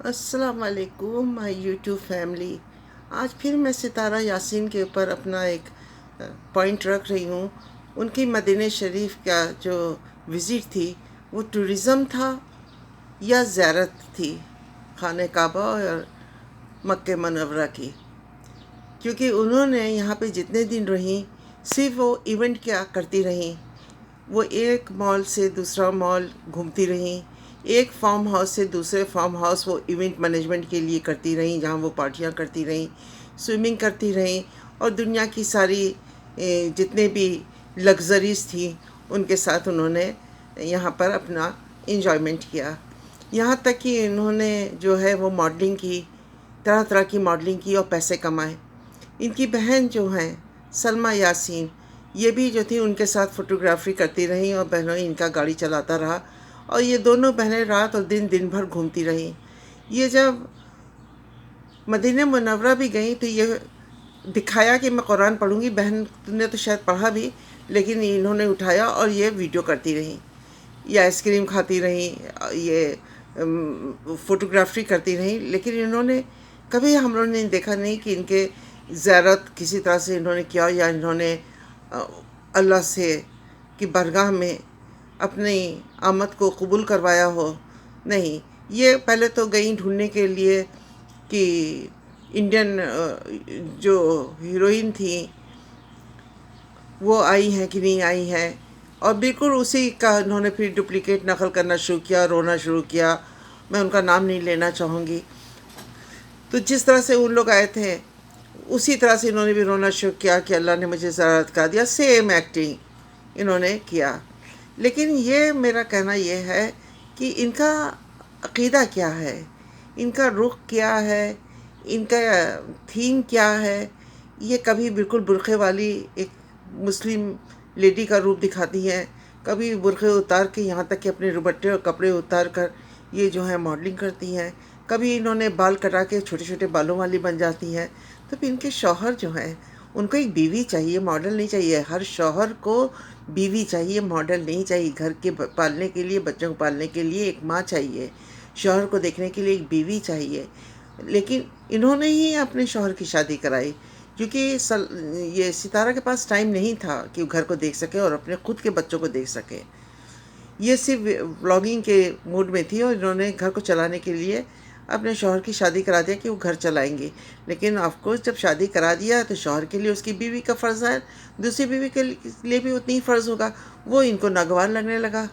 السلام علیکم مائی YouTube family. آج پھر میں ستارہ یاسین کے اوپر اپنا ایک پوائنٹ رکھ رہی ہوں. ان کی مدینہ شریف کا جو وزٹ تھی وہ ٹورزم تھا یا زیارت تھی خانہ کعبہ اور مکہ منورہ کی، کیونکہ انہوں نے یہاں پہ جتنے دن رہیں صرف وہ ایونٹ کیا کرتی رہیں. وہ ایک مال سے دوسرا مال گھومتی رہیں، ایک فارم ہاؤس سے دوسرے فارم ہاؤس وہ ایونٹ مینجمنٹ کے لیے کرتی رہیں، جہاں وہ پارٹیاں کرتی رہیں، سوئمنگ کرتی رہیں، اور دنیا کی ساری جتنے بھی لگژریز تھیں ان کے ساتھ انہوں نے یہاں پر اپنا انجوائمنٹ کیا. یہاں تک کہ انہوں نے جو ہے وہ ماڈلنگ کی، طرح طرح کی ماڈلنگ کی اور پیسے کمائے. ان کی بہن جو ہیں سلمیٰ یاسین، یہ بھی جو تھی ان کے ساتھ فوٹوگرافی کرتی رہیں اور بہنوں ان کا گاڑی چلاتا رہا، اور یہ دونوں بہنیں رات اور دن بھر گھومتی رہیں. یہ جب مدینہ منورہ بھی گئیں تو یہ دکھایا کہ میں قرآن پڑھوں گی. بہن نے تو شاید پڑھا بھی، لیکن انہوں نے اٹھایا اور یہ ویڈیو کرتی رہیں، یہ آئس کریم کھاتی رہیں، یہ فوٹوگرافی کرتی رہیں. لیکن انہوں نے کبھی ہم لوگوں نے دیکھا نہیں کہ ان کے زیارت کسی طرح سے انہوں نے کیا، یا انہوں نے اللہ سے کی بارگاہ میں اپنی آمد کو قبول کروایا ہو. نہیں، یہ پہلے تو گئیں ڈھونڈنے کے لیے کہ انڈین جو ہیروئن تھیں وہ آئی ہیں کہ نہیں آئی ہیں، اور بالکل اسی کا انہوں نے پھر ڈپلیکیٹ نقل کرنا شروع کیا، رونا شروع کیا. میں ان کا نام نہیں لینا چاہوں گی. تو جس طرح سے ان لوگ آئے تھے اسی طرح سے انہوں نے بھی رونا شروع کیا کہ اللہ نے مجھے زیارت کا دیا. سیم ایکٹنگ انہوں نے کیا. لیکن یہ میرا کہنا یہ ہے کہ ان کا عقیدہ کیا ہے، ان کا رخ کیا ہے، ان کا تھیم کیا ہے. یہ کبھی بالکل برقعے والی ایک مسلم لیڈی کا روپ دکھاتی ہیں، کبھی برقعے اتار کے یہاں تک کہ اپنے دوپٹے اور کپڑے اتار کر یہ جو ہے ماڈلنگ کرتی ہیں، کبھی انہوں نے بال کٹا کے چھوٹے چھوٹے بالوں والی بن جاتی ہیں. تو پھر ان کے شوہر جو ہیں ان کو ایک بیوی چاہیے، ماڈل نہیں چاہیے. ہر شوہر کو بیوی چاہیے، ماڈل نہیں چاہیے. گھر کے پالنے کے لیے، بچوں کو پالنے کے لیے ایک ماں چاہیے، شوہر کو دیکھنے کے لیے ایک بیوی چاہیے. لیکن انہوں نے ہی اپنے شوہر کی شادی کرائی، کیونکہ یہ ستارہ کے پاس ٹائم نہیں تھا کہ وہ گھر کو دیکھ سکے اور اپنے خود کے بچوں کو دیکھ سکے. یہ صرف ولاگنگ کے موڈ میں تھی، اور انہوں نے گھر کو چلانے کے لیے اپنے شوہر کی شادی کرا دیا کہ وہ گھر چلائیں گے. لیکن آف کورس جب شادی کرا دیا تو شوہر کے لیے اس کی بیوی کا فرض ہے، دوسری بیوی کے لیے بھی اتنی ہی فرض ہوگا. وہ ان کو ناگوار لگنے لگا،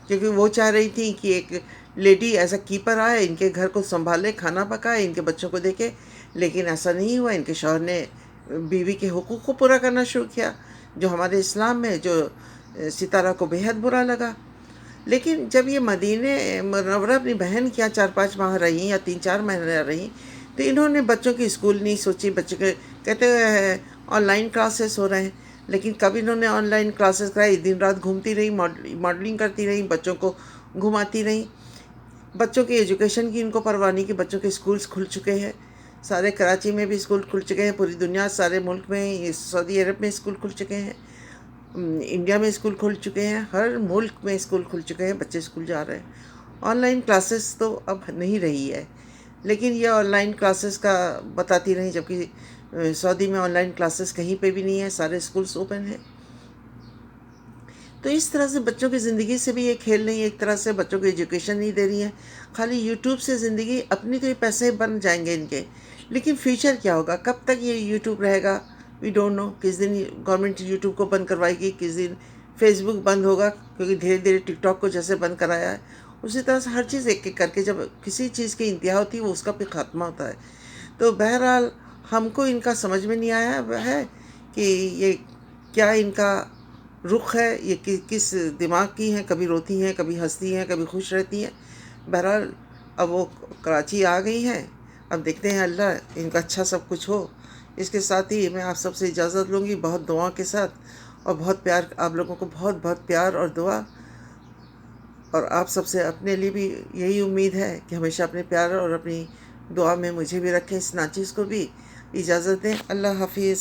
کیونکہ وہ چاہ رہی تھی کہ ایک لیڈی ایز اے کیپر آئے، ان کے گھر کو سنبھالے، کھانا پکائے، ان کے بچوں کو دیکھے. لیکن ایسا نہیں ہوا. ان کے شوہر نے بیوی کے حقوق کو پورا کرنا شروع کیا، جو ہمارے اسلام میں جو ستارہ کو بے حد برا لگا. لیکن جب یہ مدینہ منورہ اپنی بہن کیا 4-5 ماہ رہیں یا 3-4 مہینے رہیں، تو انہوں نے بچوں کی اسکول نہیں سوچی. بچے کے کہتے ہیں آن لائن کلاسز ہو رہے ہیں، لیکن کب انہوں نے آن لائن کلاسز کرائی؟ دن رات گھومتی رہیں، ماڈلنگ کرتی رہیں، بچوں کو گھماتی رہیں. بچوں کی ایجوکیشن کی ان کو پرواہ نہیں کہ بچوں کے اسکولز کھل چکے ہیں. سارے کراچی میں بھی اسکول کھل چکے ہیں، پوری دنیا سارے ملک میں، سعودی عرب میں اسکول کھل چکے ہیں، انڈیا میں اسکول کھل چکے ہیں، ہر ملک میں اسکول کھل چکے ہیں، بچے اسکول جا رہے ہیں. آن لائن کلاسز تو اب نہیں رہی ہے. لیکن یہ آن لائن کلاسز کا بتاتی رہیں، جبکہ سعودی میں آن لائن کلاسز کہیں پہ بھی نہیں ہے، سارے اسکولز اوپن ہیں. تو اس طرح سے بچوں کی زندگی سے بھی یہ کھیل نہیں ہے، ایک طرح سے بچوں کو ایجوکیشن نہیں دے رہی ہیں. خالی یوٹیوب سے زندگی اپنی، تو یہ پیسے بن جائیں گے ان کے، لیکن فیوچر کیا ہوگا؟ کب تک یہ یوٹیوب رہے گا؟ We don't know. کس دن گورنمنٹ یوٹیوب کو بند کروائے گی، کس دن فیس بک بند ہوگا، کیونکہ دھیرے دھیرے ٹک ٹاک کو جیسے بند کرایا ہے اسی طرح سے ہر چیز ایک ایک کر کے جب کسی چیز کی انتہا ہوتی ہے وہ اس کا پھر خاتمہ ہوتا ہے. تو بہرحال ہم کو ان کا سمجھ میں نہیں آیا ہے کہ یہ کیا ان کا رخ ہے، یہ کس دماغ کی ہیں. کبھی روتی ہیں، کبھی ہنستی ہیں، کبھی خوش رہتی ہیں. بہرحال اب وہ کراچی آ گئی ہیں، اب دیکھتے ہیں اللہ ان کا اچھا سب کچھ ہو. اس کے ساتھ ہی میں آپ سب سے اجازت لوں گی، بہت دعا کے ساتھ، اور بہت پیار. آپ لوگوں کو بہت بہت پیار اور دعا، اور آپ سب سے اپنے لیے بھی یہی امید ہے کہ ہمیشہ اپنے پیار اور اپنی دعا میں مجھے بھی رکھیں، اس ناچیز کو بھی. اجازت دیں. اللہ حافظ.